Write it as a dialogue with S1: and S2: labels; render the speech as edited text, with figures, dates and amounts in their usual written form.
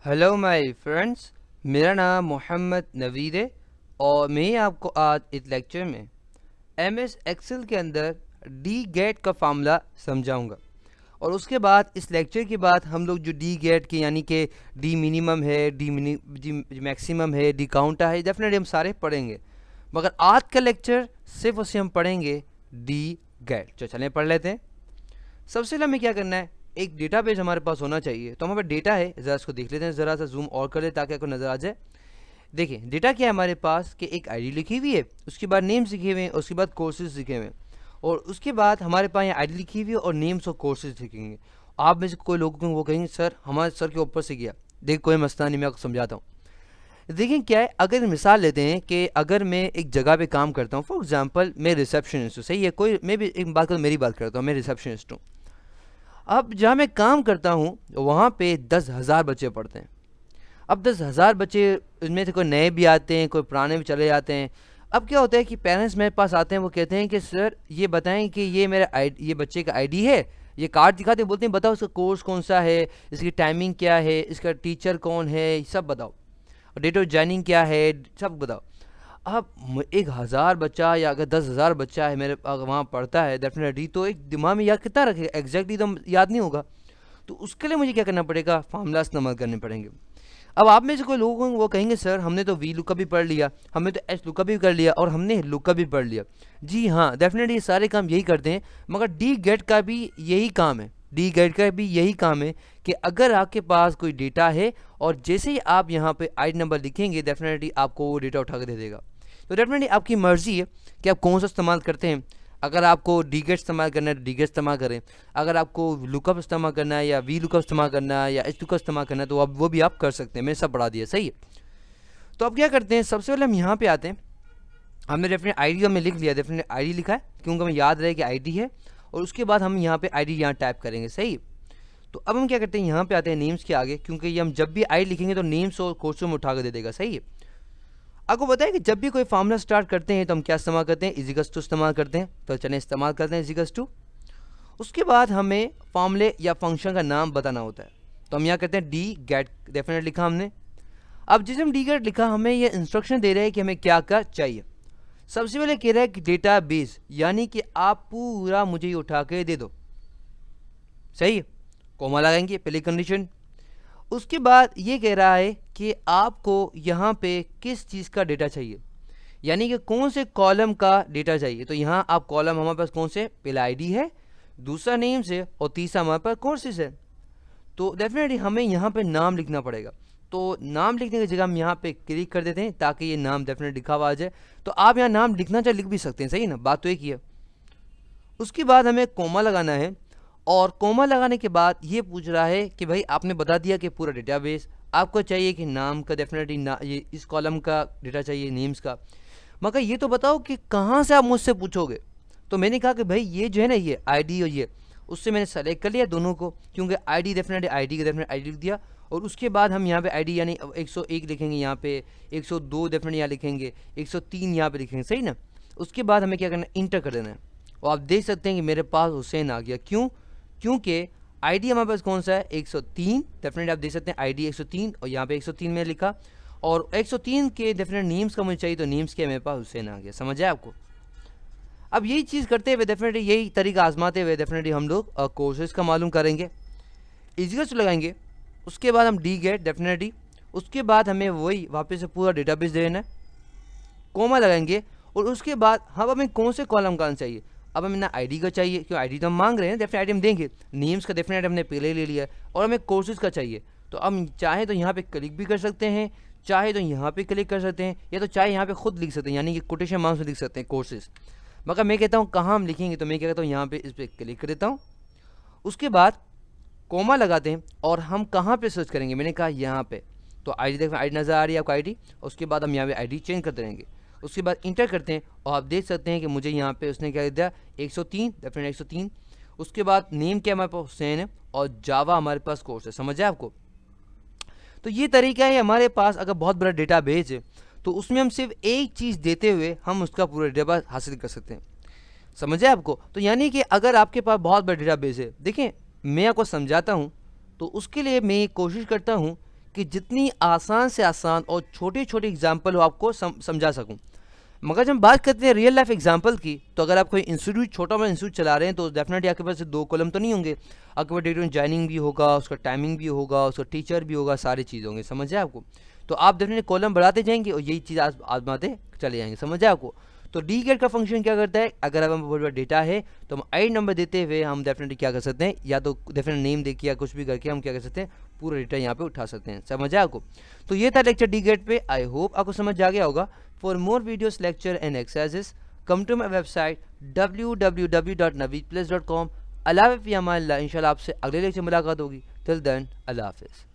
S1: Hello my friends. मेरा नाम मोहम्मद नवीद है और मैं आपको आज इस लेक्चर में एमएस एक्सेल के अंदर डी गेट का फार्मूला समझाऊंगा। और उसके बाद इस लेक्चर के बाद हम लोग जो डी गेट के यानी कि डी मिनिमम है, डी मैक्सिमम है, डी काउंटा है, डेफिनेटली हम सारे पढ़ेंगे। मगर आज का लेक्चर सिर्फ उसे हम पढ़ेंगे डी गेट। तो चलें पढ़ लेते हैं। सबसे पहले हमें क्या करना है, एक डेटाबेस हमारे पास होना चाहिए। तो हमारे पास डेटा है, ज़रा इसको देख लेते हैं, ज़रा सा जूम और कर लें ताकि आपको नज़र आ जाए। देखिए डेटा क्या है हमारे पास कि एक आईडी लिखी हुई है, उसके बाद नेम्स लिखे हुए हैं, उसके बाद कोर्सेज लिखे हुए हैं, और उसके बाद हमारे पास यहाँ आईडी लिखी हुई है और नेम्स और कोर्सेज लिखेंगे। आप में से कोई लोग वो कहेंगे सर हमारे सर के ऊपर से गया। देख कोई मसला नहीं, मैं आपको समझाता हूँ। देखिए क्या है, अगर मिसाल लेते हैं कि अगर मैं एक जगह पे काम करता हूँ, फॉर एग्जांपल मैं रिसेप्शनिस्ट हूँ, सही है, कोई मैं भी एक बात करूँ, मेरी बात करता हूँ, मैं रिसेप्शनिस्ट हूँ। अब जहाँ मैं काम करता हूँ वहाँ पे 10,000 बच्चे पढ़ते हैं। अब 10,000 बच्चे, इनमें से कोई नए भी आते हैं, कोई पुराने भी चले जाते हैं। अब क्या होता है कि पेरेंट्स मेरे पास आते हैं, वो कहते हैं कि सर ये बताएं कि ये मेरा ये बच्चे का आईडी है। ये कार्ड दिखाते हैं, बोलते हैं बताओ इसका कोर्स कौन सा है, इसकी टाइमिंग क्या है, इसका टीचर कौन है, सब बताओ, डेट ऑफ ज्वाइनिंग क्या है, सब बताओ। अब 1,000 बच्चा या अगर 10,000 बच्चा है मेरे वहाँ पढ़ता है, डेफिनेटली तो एक दिमाग में याद कितना रखेगा, एग्जैक्टली तो याद नहीं होगा। तो उसके लिए मुझे क्या करना पड़ेगा, फार्मूला इस्तेमाल करने पड़ेंगे। अब आप में से कोई लोग होंगे वो कहेंगे सर हमने तो वी लुकअप भी पढ़ लिया, हमने तो एच लुकअप भी कर लिया और हमने लुकअप भी पढ़ लिया। जी हाँ, डेफिनेटली ये सारे काम यही करते हैं, मगर डी गेट का भी यही काम है। डी गेट का भी यही काम है कि अगर आपके पास कोई डेटा है और जैसे ही आप यहाँ पे आईडी नंबर लिखेंगे, डेफिनेटली आपको वो डेटा उठा कर दे देगा। तो डेफिनेटली आपकी मर्ज़ी है कि आप कौन सा इस्तेमाल करते हैं। अगर आपको डी गेट इस्तेमाल करना है तो डी गेट इस्तेमाल करें, अगर आपको लुकअप इस्तेमाल करना है या वी लुकअप इस्तेमाल करना है या एच लुकअप इस्तेमाल करना है तो आप वो भी आप कर सकते हैं। मैंने सब बढ़ा दिया, सही है। तो अब क्या करते हैं, सबसे पहले हम यहाँ पे आते हैं। हमने डेफिनेट आईडी हमने लिख लिया, डेफिनेट आईडी लिखा है क्योंकि हमें याद रहे कि आईडी है, और उसके बाद हम यहाँ पे आईडी यहाँ टाइप करेंगे, सही है। तो अब हम क्या करते हैं, यहाँ पे आते हैं नेम्स के आगे, क्योंकि ये हम जब भी आईडी लिखेंगे तो नेम्स और कोर्सों में उठा कर दे देगा, सही है। आपको पता है कि जब भी कोई फार्मूला स्टार्ट करते हैं तो हम क्या इस्तेमाल करते हैं, इजिकल्स टू इस्तेमाल करते हैं। तो चलें इस्तेमाल करते हैं इजिकल्स टू। उसके बाद हमें फार्मूले या फंक्शन का नाम बताना होता है। तो हम यहाँ कहते हैं डी गेट, डेफिनेट लिखा हमने। अब जिस हम डी गेट लिखा, हमें ये इंस्ट्रक्शन दे रहे हैं कि हमें क्या क्या चाहिए। सबसे पहले कह रहा है कि डेटा बेस, यानी कि आप पूरा मुझे ये उठा के दे दो, सही है। कोमा लगाएंगे पहली कंडीशन। उसके बाद ये कह रहा है कि आपको यहाँ पे किस चीज़ का डेटा चाहिए, यानी कि कौन से कॉलम का डेटा चाहिए। तो यहाँ आप कॉलम हमारे पास कौन से, पहला आईडी है, दूसरा नेम्स है और तीसरा हमारे पास कोर्सेज है। तो डेफिनेटली हमें यहाँ पे नाम लिखना पड़ेगा। तो नाम लिखने की जगह हम यहाँ पे क्लिक कर देते हैं ताकि ये नाम डेफिनेट लिखा हुआ आ जाए। तो आप यहाँ नाम लिखना चाहे लिख भी सकते हैं, सही ना, बात तो एक ही है। उसके बाद हमें कोमा लगाना है, और कोमा लगाने के बाद ये पूछ रहा है कि भाई आपने बता दिया कि पूरा डेटाबेस आपको चाहिए, कि नाम का डेफिनेटली ये इस कॉलम का डेटा चाहिए, नेम्स का, मगर ये तो बताओ कि कहाँ से आप मुझसे पूछोगे। तो मैंने कहा कि भाई ये जो है ना, ये आईडी और ये, उससे मैंने सेलेक्ट कर लिया दोनों को, क्योंकि आईडी डेफिनेटली आईडी का डेफिनेट आईडी लिख दिया। और उसके बाद हम यहाँ पे आईडी यानी 101 लिखेंगे, यहाँ पे 102 डेफिनेट यहाँ लिखेंगे, 103 यहाँ पे लिखेंगे, सही ना। उसके बाद हमें क्या करना है, इंटर कर देना है। और आप देख सकते हैं कि मेरे पास हुसैन आ गया। क्यों, क्योंकि आईडी हमारे पास कौन सा है, 103। डेफिनेटली आप देख सकते हैं आईडी 103 और यहाँ पे 103 में लिखा, और 103 के डेफिनेट नेम्स का मुझे चाहिए, तो नेम्स के मेरे पास हुसैन आ गया। समझ आए आपको। अब यही चीज़ करते हुए डेफिनेटली, यही तरीका आजमाते हुए डेफिनेटली हम लोग कोर्सेज का मालूम करेंगे, इजिकल्स लगाएंगे। उसके बाद हम डी गेट डेफिनेटली, उसके बाद हमें वही वापस से पूरा डेटाबेस देना है, कोमा लगाएंगे। और उसके बाद हम हमें कौन से कॉलम का चाहिए, अब हमें ना आईडी का चाहिए, क्यों आईडी तो हम मांग रहे हैं, डेफिनेट आईडी हम देंगे। नेम्स का डेफिनेट हमने पहले ले लिया है, और हमें कोर्सेज का चाहिए। तो हम चाहे तो यहाँ पे क्लिक भी कर सकते हैं, चाहे तो यहाँ पे क्लिक कर सकते हैं, या तो चाहे यहाँ पे खुद लिख सकते हैं, यानी कि कोटेशन मार्क्स में लिख सकते हैं कोर्सेज। मगर मैं कहता हूँ कहाँ हम लिखेंगे, तो मैं क्या कहता हूँ यहाँ पे इस पर क्लिक कर देता हूँ। उसके बाद कोमा लगाते हैं, और हम कहाँ पे सर्च करेंगे, मैंने कहा यहाँ पे। तो आईडी देख, आईडी नज़र आ रही है आपको आईडी। उसके बाद हम यहाँ पे आईडी चेंज करते रहेंगे। उसके बाद इंटर करते हैं, और आप देख सकते हैं कि मुझे यहाँ पे उसने क्या दिया, 103, डेफिनेट 103। उसके बाद नेम क्या हमारे पास, हुसैन है, और जावा हमारे पास कोर्स है। समझ आए आपको। तो ये तरीका है हमारे पास। अगर बहुत बड़ा डेटा बेस है तो उसमें हम सिर्फ एक चीज़ देते हुए हम उसका पूरा डेटा हासिल कर सकते हैं। समझ आए आपको। तो यानी कि अगर आपके पास बहुत बड़ा डेटा बेस है, देखें मैं आपको समझाता हूँ, तो उसके लिए मैं कोशिश करता हूँ कि जितनी आसान से आसान और छोटी छोटी एग्जाम्पल हो आपको समझा सकूं। मगर जब हम बात करते हैं रियल लाइफ एग्जाम्पल की, तो अगर आप कोई इंस्टीट्यूट, छोटा मोटा इंस्टीट्यूट चला रहे हैं, तो डेफिनेटली आपके पास 2 कॉलम तो नहीं होंगे। आपके पास डेट ज्वाइनिंग भी होगा, उसका टाइमिंग भी होगा, उसका टीचर भी होगा, सारी चीज़ होंगे, समझ आए आपको। तो आप डेफिनेटली कॉलम बढ़ाते जाएंगे और यही चीज़ आजमाते चले जाएंगे, समझ आए आपको। तो डी गेट का फंक्शन क्या करता है, अगर हमें बहुत बड़ा डेटा है तो हम आई नंबर देते हुए हम डेफिनेटली क्या कर सकते हैं, या तो डेफिनेट नेम देके या कुछ भी करके हम क्या कर सकते हैं, पूरा डेटा यहाँ पे उठा सकते हैं, समझ आए आपको। तो ये था लेक्चर डी गेट पे, आई होप आपको समझ आ गया होगा। For more videos, lecture and exercises, come to my website www.naveedplus.com। अल्लाह हाफ़िज़, इंशाल्लाह आपसे अगले लेक्चर मुलाकात होगी। Till then, अल्लाह हाफ़िज़।